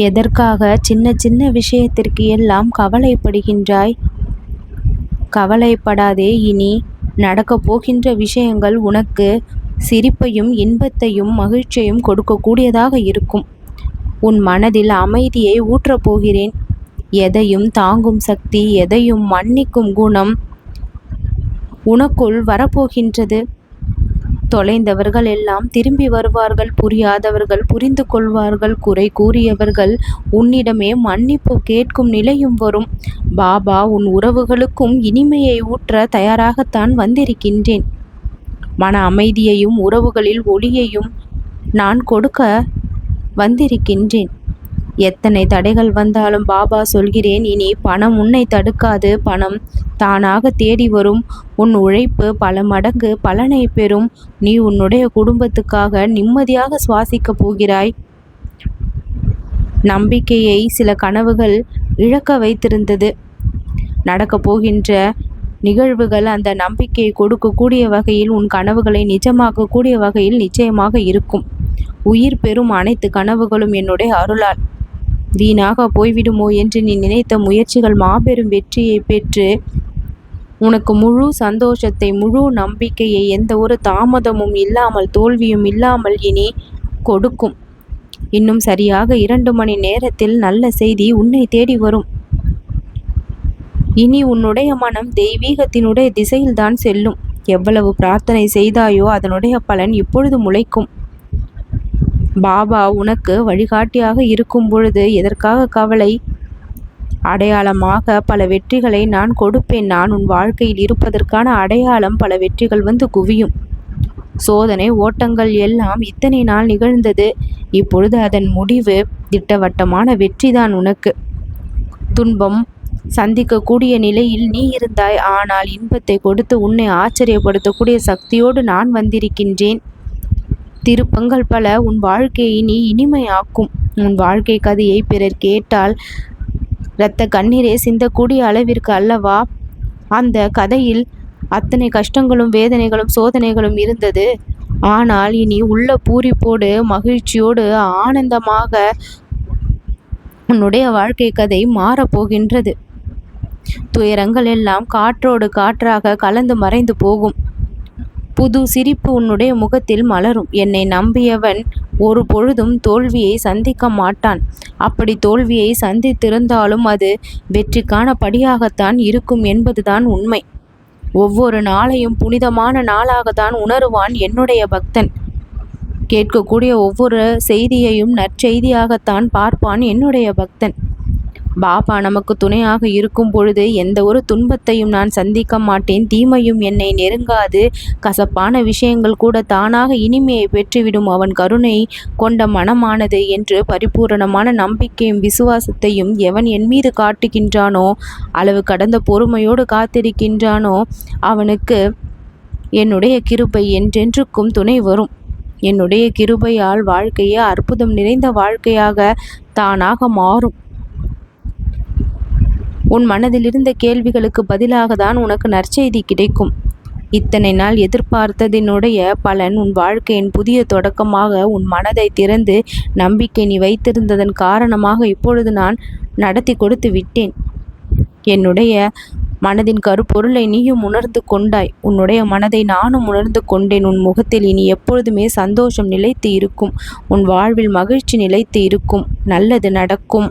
எதற்காக சின்ன சின்ன விஷயத்திற்கு எல்லாம் கவலைப்படுகின்றாய்? கவலைப்படாதே. இனி நடக்கப் போகின்ற விஷயங்கள் உனக்கு சிரிப்பையும் இன்பத்தையும் மகிழ்ச்சியையும் கொடுக்கக்கூடியதாக இருக்கும். உன் மனதில் அமைதியை ஊற்றப் போகிறேன். எதையும் தாங்கும் சக்தி, எதையும் மன்னிக்கும் குணம் உனக்குள் வரப்போகின்றது. தொலைந்தவர்கள் எல்லாம் திரும்பி வருவார்கள். புரியாதவர்கள் புரிந்து கொள்வார்கள். குறை கூறியவர்கள் உன்னிடமே மன்னிப்பு கேட்கும் நிலையும் வரும். பாபா உன் உறவுகளுக்கும் இனிமையை ஊற்ற தயாராகத்தான் வந்திருக்கின்றேன். மன அமைதியையும் உறவுகளில் ஒளியையும் நான் கொடுக்க வந்திருக்கின்றேன். எத்தனை தடைகள் வந்தாலும் பாபா சொல்கிறேன், இனி பணம் உன்னை தடுக்காது. பணம் தானாக தேடி வரும். உன் உழைப்பு பல மடங்கு பலனை பெறும். நீ உன்னுடைய குடும்பத்துக்காக நிம்மதியாக சுவாசிக்கப் போகிறாய். நம்பிக்கையை சில கனவுகள் இழக்க வைத்திருந்தது. நடக்கப் போகின்ற நிகழ்வுகள் அந்த நம்பிக்கையை கொடுக்கக்கூடிய வகையில், உன் கனவுகளை நிஜமாக்கக்கூடிய வகையில் நிச்சயமாக இருக்கும். உயிர் பெறும் அனைத்து கனவுகளும் என்னுடைய அருளால் வீணாக போய்விடுமோ என்று நீ நினைத்த முயற்சிகள் மாபெரும் வெற்றியை பெற்று உனக்கு முழு சந்தோஷத்தை, முழு நம்பிக்கையை, எந்த ஒரு தாமதமும் இல்லாமல், தோல்வியும் இல்லாமல் இனி கொடுக்கும். இன்னும் சரியாக 2 மணி நேரத்தில் நல்ல செய்தி உன்னை தேடி வரும். இனி உன்னுடைய மனம் தெய்வீகத்தினுடைய திசையில்தான் செல்லும். எவ்வளவு பிரார்த்தனை செய்தாயோ அதனுடைய பலன் இப்பொழுது முளைக்கும். பாபா உனக்கு வழிகாட்டியாக இருக்கும் பொழுது எதற்காக கவலை? அடையாளமாக பல வெற்றிகளை நான் கொடுப்பேன். நான் உன் வாழ்க்கையில் இருப்பதற்கான அடையாளம் பல வெற்றிகள் வந்து குவியும். சோதனை ஓட்டங்கள் எல்லாம் இத்தனை நாள் நிகழ்ந்தது. இப்பொழுது அதன் முடிவு திட்டவட்டமான வெற்றிதான் உனக்கு. துன்பம் சந்திக்கக்கூடிய நிலையில் நீ இருந்தாய். ஆனால் இன்பத்தை கொடுத்து உன்னை ஆச்சரியப்படுத்தக்கூடிய சக்தியோடு நான் வந்திருக்கின்றேன். திருப்பங்கள் பல உன் வாழ்க்கையை நீ இனிமையாக்கும். உன் வாழ்க்கை கதையை பிறர் கேட்டால் இரத்த கண்ணீரே சிந்தக்கூடிய அளவிற்கு அல்லவா அந்த கதையில் அத்தனை கஷ்டங்களும் வேதனைகளும் சோதனைகளும் இருந்தது. ஆனால் இனி உள்ள பூரிப்போடு மகிழ்ச்சியோடு ஆனந்தமாக உன்னுடைய வாழ்க்கை கதை மாறப்போகின்றது. துயரங்கள் எல்லாம் காற்றோடு காற்றாக கலந்து மறைந்து போகும். புது சிரிப்பு உன்னுடைய முகத்தில் மலரும். என்னை நம்பியவன் ஒரு பொழுதும் தோல்வியை சந்திக்க மாட்டான். அப்படி தோல்வியை சந்தித்திருந்தாலும் அது வெற்றிக்கான படியாகத்தான் இருக்கும் என்பதுதான் உண்மை. ஒவ்வொரு நாளையும் புனிதமான நாளாகத்தான் உணருவான் என்னுடைய பக்தன். கேட்கக்கூடிய ஒவ்வொரு செய்தியையும் நற்செய்தியாகத்தான் பார்ப்பான் என்னுடைய பக்தன். பாபா நமக்கு துணையாக இருக்கும் பொழுது எந்த ஒரு துன்பத்தையும் நான் சந்திக்க மாட்டேன். தீமையும் என்னை நெருங்காது. கசப்பான விஷயங்கள் கூட தானாக இனிமையை பெற்றுவிடும். அவன் கருணை கொண்ட மனமானது என்று பரிபூரணமான நம்பிக்கையும் விசுவாசத்தையும் எவன் என் மீது காட்டுகின்றானோ, அளவு கடந்த பொறுமையோடு காத்திருக்கின்றானோ, அவனுக்கு என்னுடைய கிருபை என்றென்றுக்கும் துணை வரும். என்னுடைய கிருபையால் வாழ்க்கையே அற்புதம் நிறைந்த வாழ்க்கையாக தானாக மாறும். உன் மனதில் இருந்த கேள்விகளுக்கு பதிலாக தான் உனக்கு நற்செய்தி கிடைக்கும். இத்தனை நாள் எதிர்பார்த்ததினுடைய பலன் உன் வாழ்க்கையின் புதிய தொடக்கமாக உன் மனதை திறந்து நம்பிக்கை நீ வைத்திருந்ததன் காரணமாக இப்பொழுது நான் நடத்தி கொடுத்து விட்டேன். என்னுடைய மனதின் கருப்பொருளை நீயும் உணர்ந்து கொண்டாய். உன்னுடைய மனதை நானும் உணர்ந்து கொண்டேன். உன் முகத்தில் இனி எப்பொழுதுமே சந்தோஷம் நிலைத்து இருக்கும். உன் வாழ்வில் மகிழ்ச்சி நிலைத்து இருக்கும். நல்லது நடக்கும்.